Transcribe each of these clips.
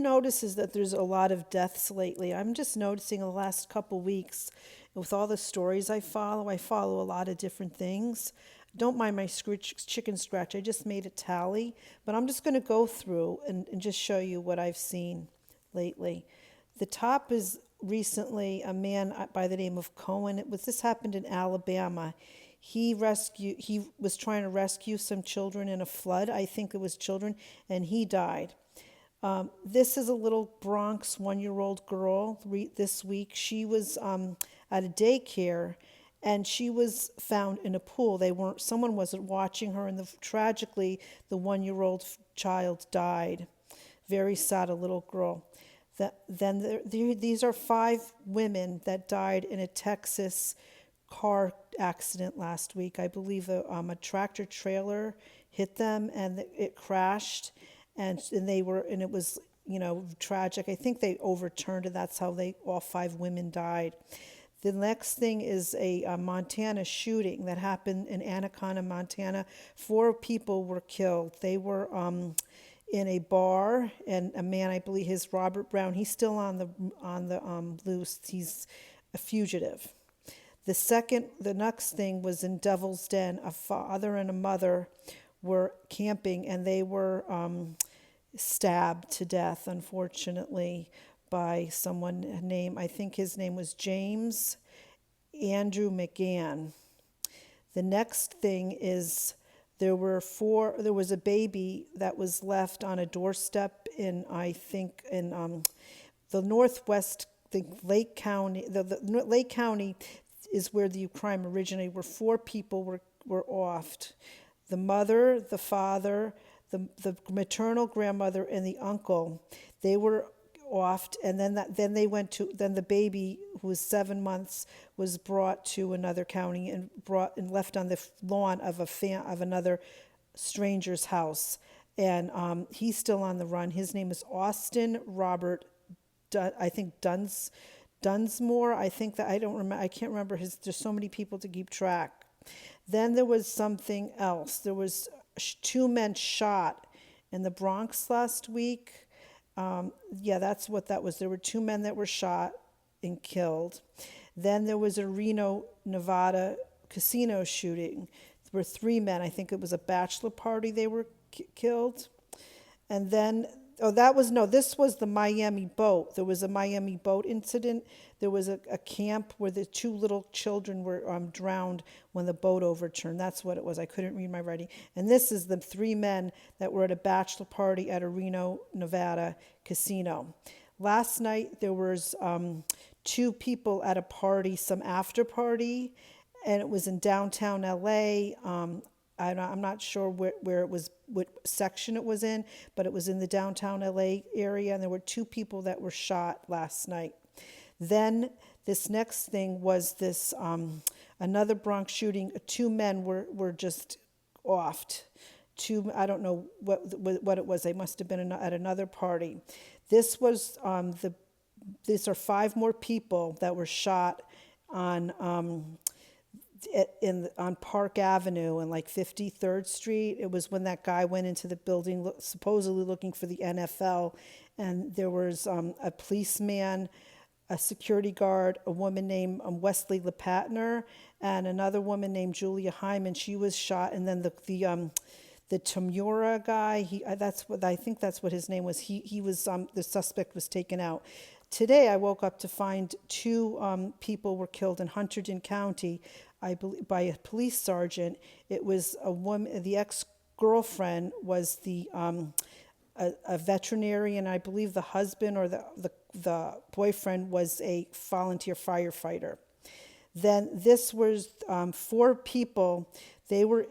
notices that there's a lot of deaths lately? I'm just noticing the last couple weeks with all the stories I follow a lot of different things. Don't mind my chicken scratch. I just made a tally, but I'm just going to go through and just show you what I've seen lately. The top is recently a man by the name of Cohen. This happened in Alabama. He was trying to rescue some children in a flood. I think it was children, and he died. This is a little Bronx 1-year-old girl this week. She was at a daycare and she was found in a pool. Someone wasn't watching her, and tragically, the 1-year-old child died. Very sad, a little girl. These are 5 women that died in a Texas car accident last week. I believe a tractor trailer hit them and it crashed, and it was tragic. I think they overturned it. That's how all 5 women died. The next thing is a Montana shooting that happened in Anaconda, Montana. 4 people were killed. They were in a bar, and a man, I believe, his Robert Brown. He's still on the loose. He's a fugitive. The next thing was in Devil's Den. A father and a mother were camping, and they were stabbed to death, unfortunately, by someone named, I think his name was James Andrew McGann. The next thing is there was a baby that was left on a doorstep in, I think, in the Northwest, the Lake County. The Lake County is where the crime originated, where 4 people were offed. The mother, the father, the maternal grandmother, and the uncle. They were offed, and then the baby, who was 7 months, was brought to another county and left on the lawn of another stranger's house, and he's still on the run. His name is Austin Robert, I think Dunsmore. I think that I don't remember. I can't remember his. There's so many people to keep track. Then there was something else. There was 2 men shot in the Bronx last week. Yeah, that's what that was. There were 2 men that were shot and killed. Then there was a Reno, Nevada casino shooting. There were 3 men. I think it was a bachelor party. They were killed. And then, this was the Miami boat. There was a Miami boat incident. There was a camp where the 2 little children were drowned when the boat overturned. That's what it was. I couldn't read my writing. And this is the 3 men that were at a bachelor party at a Reno, Nevada casino. Last night there was 2 people at a party, some after party, and it was in downtown LA. I'm not sure where it was, what section it was in, but it was in the downtown LA area, and there were 2 people that were shot last night. Then this next thing was this another Bronx shooting. 2 men were just offed. 2, I don't know what it was. They must have been at another party. This was these are 5 more people that were shot on on Park Avenue and like 53rd Street. It was when that guy went into the building supposedly looking for the NFL, and there was a policeman, a security guard, a woman named Wesley LePatner, and another woman named Julia Hyman. She was shot, and then the Tamura guy. I think that's what his name was. He was the suspect was taken out. Today I woke up to find 2 people were killed in Hunterdon County, I believe, by a police sergeant. It was a woman. The ex-girlfriend was a veterinarian. I believe the husband or the boyfriend was a volunteer firefighter. Then this was 4 people. They were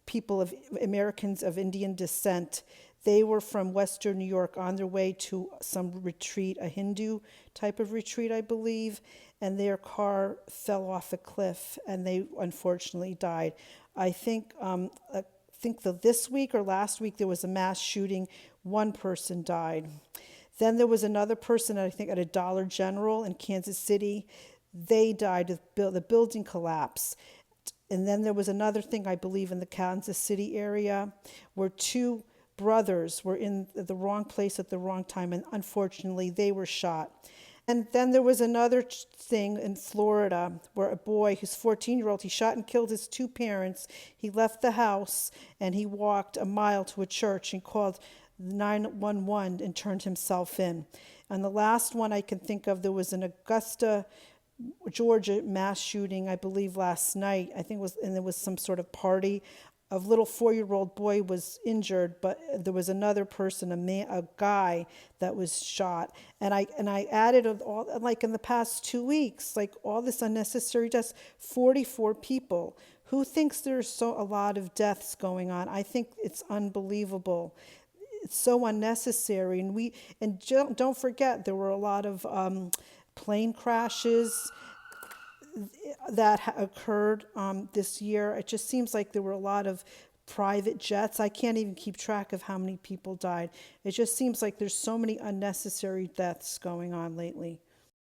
people of Americans of Indian descent. They were from Western New York on their way to some retreat, a Hindu type of retreat, I believe, and their car fell off a cliff, and they unfortunately died. I think that this week or last week there was a mass shooting. 1 person died. Then there was another person, I think, at a Dollar General in Kansas City. They died. The building collapsed. And then there was another thing, I believe, in the Kansas City area where 2 brothers were in the wrong place at the wrong time, and unfortunately, they were shot. And then there was another thing in Florida where a boy, his 14-year-old, he shot and killed his two parents. He left the house and he walked a mile to a church and called 911 and turned himself in. And the last one I can think of, there was an Augusta, Georgia mass shooting, I believe last night. I think it was, and there was some sort of party. A little 4-year-old boy was injured, but there was another person, a guy that was shot. And I added all, like in the past 2 weeks, like all this unnecessary deaths, 44 people. Who thinks there's a lot of deaths going on? I think it's unbelievable. It's so unnecessary. And don't forget, there were a lot of plane crashes that occurred this year. It just seems like there were a lot of private jets. I can't even keep track of how many people died. It just seems like there's so many unnecessary deaths going on lately.